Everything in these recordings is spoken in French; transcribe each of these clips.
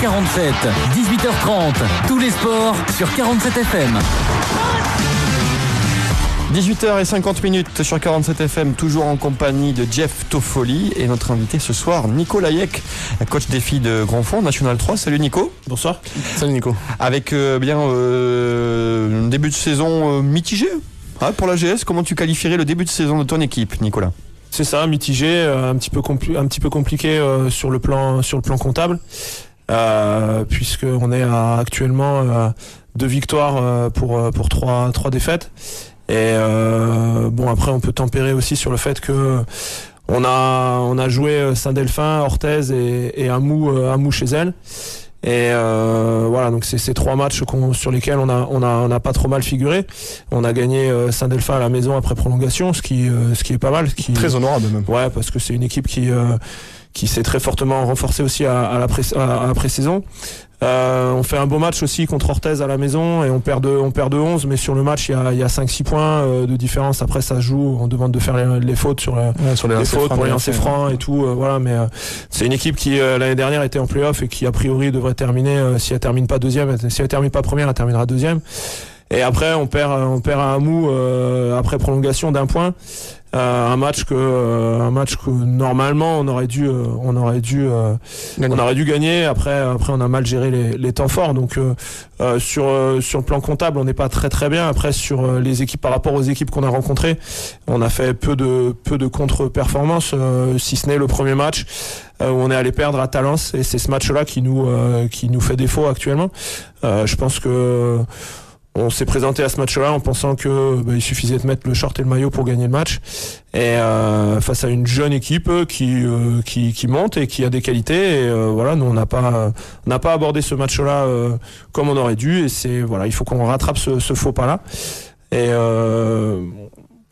47, 18h30, tous les sports sur 47 FM. 18h50 sur 47 FM, toujours en compagnie de Jeff Toffoli et notre invité ce soir, Nico Layek, coach des filles de Grandfond, National 3. Salut Nico. Bonsoir. Salut Nico. Avec un début de saison mitigé pour la GS, comment tu qualifierais le début de saison de ton équipe, Nicolas ? C'est ça, mitigé, un petit peu compliqué sur le plan comptable, puisqu'on est actuellement 2 victoires pour 3 défaites. Et après on peut tempérer aussi sur le fait que on a joué Saint-Delphin, Orthez et Amou chez elle. Et donc c'est ces 3 matchs sur lesquels on a pas trop mal figuré. On a gagné Saint-Delphin à la maison après prolongation, ce qui est pas mal, très honorable même. Ouais, parce que c'est une équipe qui s'est très fortement renforcée aussi à la pré-saison. On fait un beau match aussi contre Orthez à la maison et on perd de 11, mais sur le match il y a 5-6 points de différence. Après ça joue, on demande de faire les fautes sur les fautes pour les lancers francs et tout. Mais c'est une équipe qui l'année dernière était en play-off et qui a priori devrait terminer, si elle termine pas deuxième, si elle termine pas première, elle terminera deuxième. Et après on perd à Amou après prolongation d'1 point. Un match que normalement on aurait dû gagner. Après on a mal géré les temps forts. Donc sur le plan comptable on n'est pas très bien. Après sur les équipes, par rapport aux équipes qu'on a rencontrées, on a fait peu de contre-performances, si ce n'est le premier match où on est allé perdre à Talence, et c'est ce match-là qui nous fait défaut actuellement. Je pense que on s'est présenté à ce match-là en pensant que il suffisait de mettre le short et le maillot pour gagner le match. Et face à une jeune équipe qui monte et qui a des qualités. Et nous on n'a pas abordé ce match-là comme on aurait dû. Et il faut qu'on rattrape ce faux pas-là. Et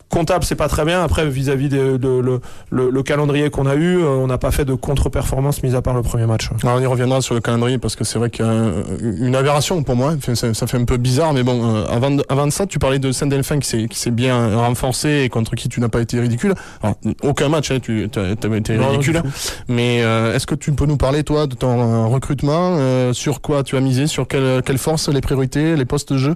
comptable, c'est pas très bien. Après, vis-à-vis le calendrier qu'on a eu, on n'a pas fait de contre-performance mis à part le premier match. Alors, on y reviendra sur le calendrier parce que c'est vrai qu'il y a une aberration pour moi. Ça fait un peu bizarre, mais bon, avant de ça, tu parlais de Saint-Delphin qui s'est bien renforcé et contre qui tu n'as pas été ridicule. Alors, aucun match, tu as été ridicule. Mais est-ce que tu peux nous parler, toi, de ton recrutement, sur quoi tu as misé, sur quelle force, les priorités, les postes de jeu?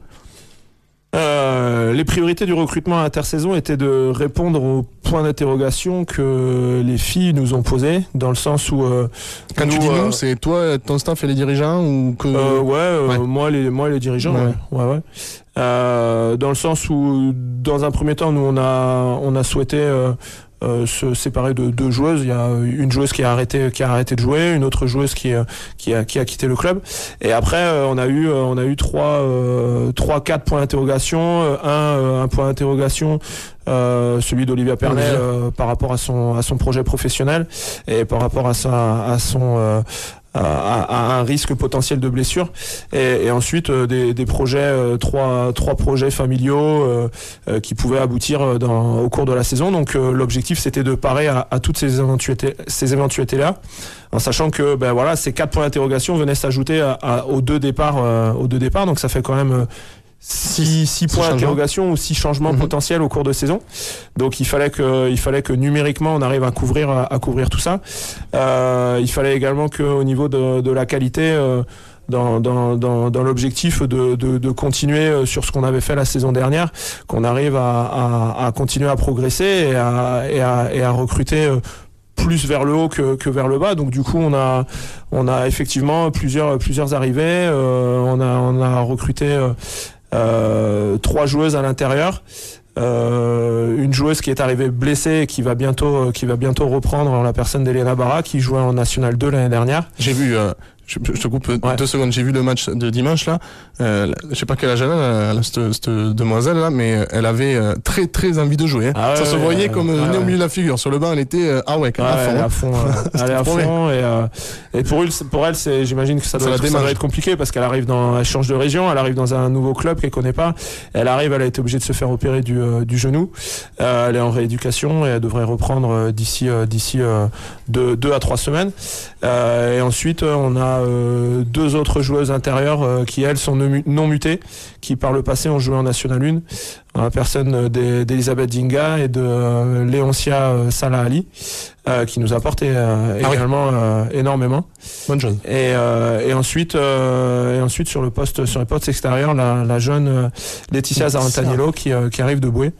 Les priorités du recrutement à l'intersaison étaient de répondre aux points d'interrogation que les filles nous ont posés, dans le sens où quand tu dis nous, c'est toi, ton staff et les dirigeants ou que moi les dirigeants, ouais. Dans le sens où dans un premier temps nous on a souhaité se séparer de 2 joueuses. Il y a une joueuse qui a arrêté de jouer, une autre joueuse qui a quitté le club. Et après on a eu 3-4 points d'interrogation, un point d'interrogation, celui d'Olivia Pernet par rapport à son projet professionnel et par rapport à un risque potentiel de blessure, et ensuite des projets, 3 projets familiaux qui pouvaient aboutir au cours de la saison. Donc l'objectif c'était de parer à toutes ces éventualités là, en sachant que ces 4 points d'interrogation venaient s'ajouter aux 2 départs, donc ça fait quand même 6 points d'interrogation ou 6 changements potentiels au cours de saison. Donc il fallait que numériquement on arrive à couvrir tout ça. Il fallait également qu'au niveau de la qualité, dans l'objectif de continuer sur ce qu'on avait fait la saison dernière, qu'on arrive à continuer à progresser et à recruter plus vers le haut que vers le bas. Donc du coup on a effectivement plusieurs arrivées. On a recruté 3 joueuses à l'intérieur, une joueuse qui est arrivée blessée et qui va bientôt reprendre, en la personne d'Elena Barra, qui jouait en National 2 l'année dernière. J'ai vu je te coupe 2 secondes. J'ai vu le match de dimanche là. Je sais pas quel âge elle a, cette demoiselle là, mais elle avait très très envie de jouer. Ça se voyait comme venir au milieu de la figure. Sur le banc, elle était à fond. Elle est à fond. Et pour elle, j'imagine que ça doit être compliqué parce qu'elle arrive elle change de région, elle arrive dans un nouveau club qu'elle connaît pas. Elle a été obligée de se faire opérer du genou. Elle est en rééducation et elle devrait reprendre d'ici 2 à 3 semaines. Et ensuite on a a 2 autres joueuses intérieures qui elles sont non mutées, qui par le passé ont joué en National 1, en la personne d'Elisabeth Dinga et de Léoncia Salah Ali, qui nous apportent également énormément. Bonne chose. Et ensuite sur les postes extérieurs, la jeune Laetitia Zarantaniello qui arrive de Boué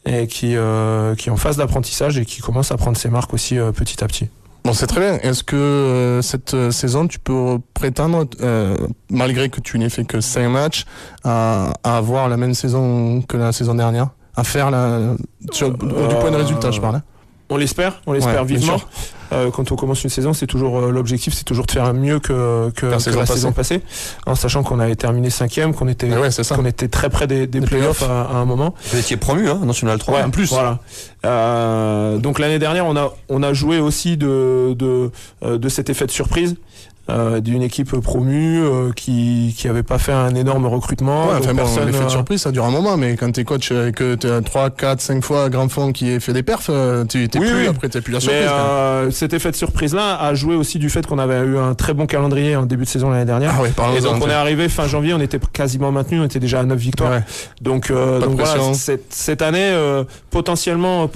et qui est en phase d'apprentissage et qui commence à prendre ses marques aussi petit à petit. Bon, c'est très bien. Est-ce que cette saison, tu peux prétendre, malgré que tu n'aies fait que 5 matchs, à avoir la même saison que la saison dernière, à faire du point de résultat, je parle. On l'espère vivement. Quand on commence une saison, c'est toujours l'objectif, c'est toujours de faire mieux que la saison passée, en sachant qu'on avait terminé 5e, qu'on était très près des playoffs à un moment. Vous étiez promu, National 3. Ouais, en plus. Voilà. Donc l'année dernière, on a joué aussi de cet effet de surprise. D'une équipe promue qui avait pas fait un énorme recrutement. L'effet de surprise, ça dure un moment, mais quand t'es coach et que t'as 3, 4, 5 fois Grand Fond qui ait fait des perfs, t'es plus la surprise. Mais cet effet de surprise-là a joué aussi du fait qu'on avait eu un très bon calendrier en début de saison l'année dernière. Et donc on est arrivé fin janvier, on était quasiment maintenu, on était déjà à 9 victoires. Ouais. Donc voilà, cette année, potentiellement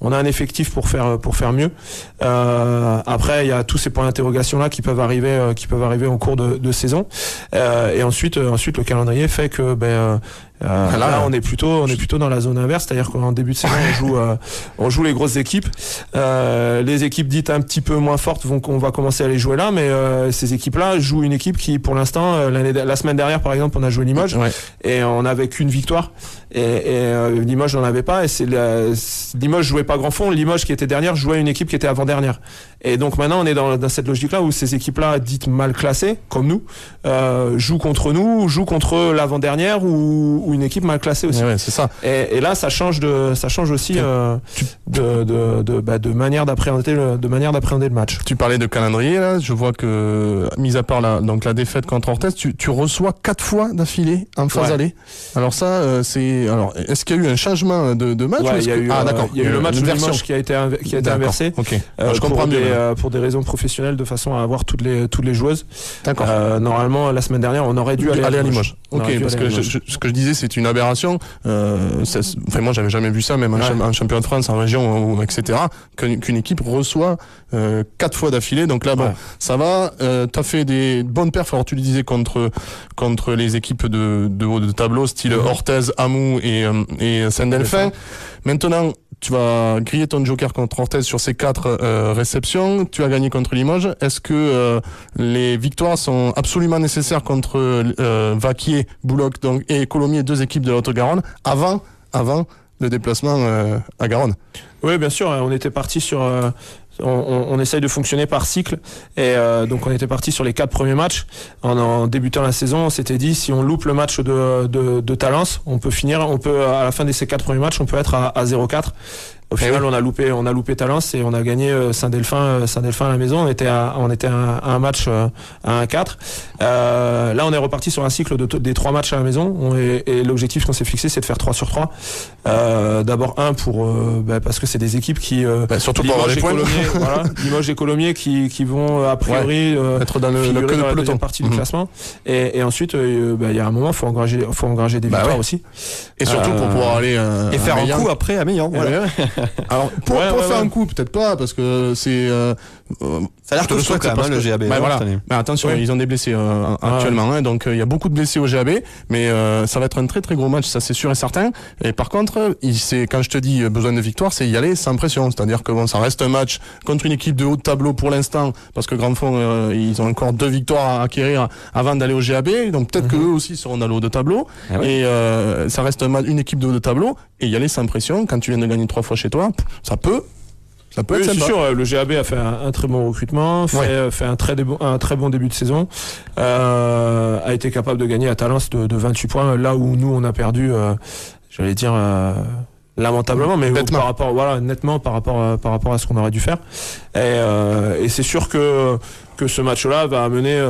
on a un effectif pour faire mieux. Après, il y a tous ces points d'interrogation là qui peuvent arriver au cours de saison. Et ensuite le calendrier fait que là on est plutôt dans la zone inverse, c'est-à-dire qu'en début de saison on joue les grosses équipes, les équipes dites un petit peu moins fortes on va commencer à les jouer là, mais ces équipes-là jouent une équipe qui pour l'instant la semaine dernière par exemple on a joué Limoges et on n'avait qu'une victoire et Limoges n'en avait pas, et Limoges jouait pas Grand Fond, Limoges qui était dernière jouait une équipe qui était avant-dernière, et donc maintenant on est dans cette logique-là où ces équipes-là dites mal classées comme nous jouent contre nous, jouent contre l'avant-dernière ou une équipe mal classée aussi. Ouais, c'est ça. Et là ça change aussi de manière d'appréhender le match. Tu parlais de calendrier là, je vois que mis à part la défaite contre Orthez, tu reçois 4 fois d'affilée en phase aller. Alors ça est-ce qu'il y a eu un changement de match? Il y a eu le match de Limoges qui a été inversé. Okay. Je comprends mieux. Pour des raisons professionnelles, de façon à avoir toutes les joueuses. D'accord. Normalement la semaine dernière on aurait dû aller à Limoges. Ok, parce que ce que je disais c'est une aberration. Moi j'avais jamais vu ça, même en championnat de France, en région, etc. Qu'une équipe reçoit 4 fois d'affilée. Donc là ça va. T'as fait des bonnes perfs. Alors tu le disais contre les équipes de haut de tableau, style Orthez, Amou et Saint-Delphin. Maintenant, tu vas griller ton joker contre Orthez sur ces 4 réceptions. Tu as gagné contre Limoges. Est-ce que les victoires sont absolument nécessaires contre Vaquier, Bouloc et Colomiers, 2 équipes de la Haute-Garonne, avant le déplacement à Garonne? Oui, bien sûr. On était parti sur... On essaye de fonctionner par cycle, et donc on était parti sur les 4 premiers matchs. En débutant la saison, on s'était dit si on loupe le match de Talence, on peut à la fin de ces 4 premiers matchs, on peut être à 0-4. Au final, on a loupé Talence et on a gagné Saint-Delphin à la maison. On était à un match à 1-4. Là, on est reparti sur un cycle des 3 matchs à la maison. Et l'objectif qu'on s'est fixé, c'est de faire 3 sur 3. D'abord parce que c'est des équipes qui surtout pour avoir les points. Limoges et Colomiers qui vont a priori être dans le deuxième partie du classement. Et ensuite, il y a un moment, faut engager des victoires aussi. Et surtout pour pouvoir aller et faire un coup après à Meillan. Voilà. Alors pour faire un coup, peut-être pas, parce que c'est ça a l'air costaud quand même, le GAB. Mais attention, ils ont des blessés actuellement, donc il y a beaucoup de blessés au GAB, mais ça va être un très très gros match, ça c'est sûr et certain. Et par contre, quand je te dis besoin de victoire, c'est y aller sans pression, c'est-à-dire que ça reste un match contre une équipe de haut de tableau pour l'instant, parce que Grand Fond ils ont encore 2 victoires à acquérir avant d'aller au GAB, donc peut-être qu'eux aussi seront dans le haut de tableau. Et ça reste une équipe de haut de tableau, et y aller sans pression. Quand tu viens de gagner 3 fois chez toi, ça peut être sympa. C'est sûr, le GAB a fait un très bon recrutement, fait un très bon début de saison, a été capable de gagner à Talence de 28 points, là où nous on a perdu, lamentablement, mais nettement par rapport à ce qu'on aurait dû faire. Et c'est sûr que que ce match-là va amener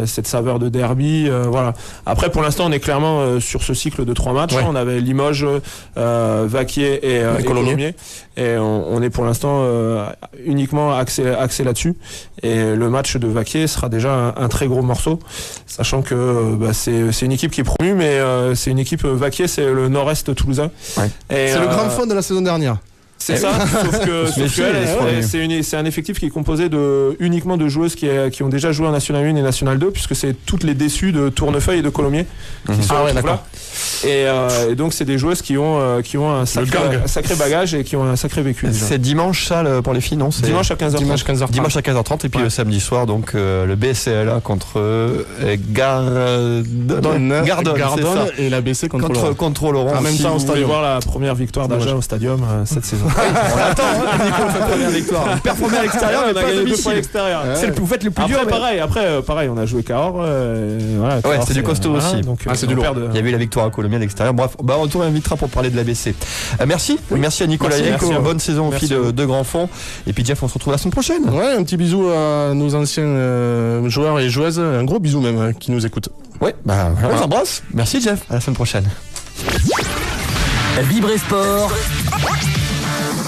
cette saveur de derby. Voilà. Après, pour l'instant, on est clairement sur ce cycle de 3 matchs. Ouais. On avait Limoges, Vaquier et Colomiers. Et on est pour l'instant uniquement axé là-dessus. Et le match de Vaquier sera déjà un très gros morceau, sachant que c'est une équipe qui est promue, mais c'est une équipe Vaquier, c'est le nord-est toulousain. Ouais. C'est le grand fond de la saison dernière. C'est ça, sauf que c'est un effectif qui est composé uniquement de joueuses qui ont déjà joué en National 1 et National 2, puisque c'est toutes les déçues de Tournefeuille et de Colomiers qui se retrouvent là. Et donc c'est des joueuses qui ont un sacré bagage et qui ont un sacré vécu. Déjà. C'est dimanche ça pour les filles, non? Dimanche à 15h30. Dimanche à 15h30 et puis le samedi soir donc le BCLA contre Gardone et la BC contre Laurent. En même temps au stadium. Voir la première victoire d'Agen au stadium cette saison. On l'attend, Nico, la première victoire. Performer à l'extérieur, on a gagné 2 fois à l'extérieur. Vous faites le plus dur. Pareil, on a joué Cahors. Ouais, c'est du costaud aussi. Donc, c'est du lourd. Il y avait la victoire à Colomiers à l'extérieur. Bref, on te réinvitera pour parler de l'ABC. Merci à Nicolas Yeko. Bonne saison aux filles de Grand Fond. Et puis Jeff, on se retrouve la semaine prochaine. Ouais, un petit bisou à nos anciens joueurs et joueuses. Un gros bisou même qui nous écoutent. Ouais, on s'embrasse. Merci Jeff. À la semaine prochaine. Vibrer Sport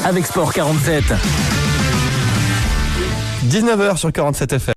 avec Sport 47. 19h sur 47 FM.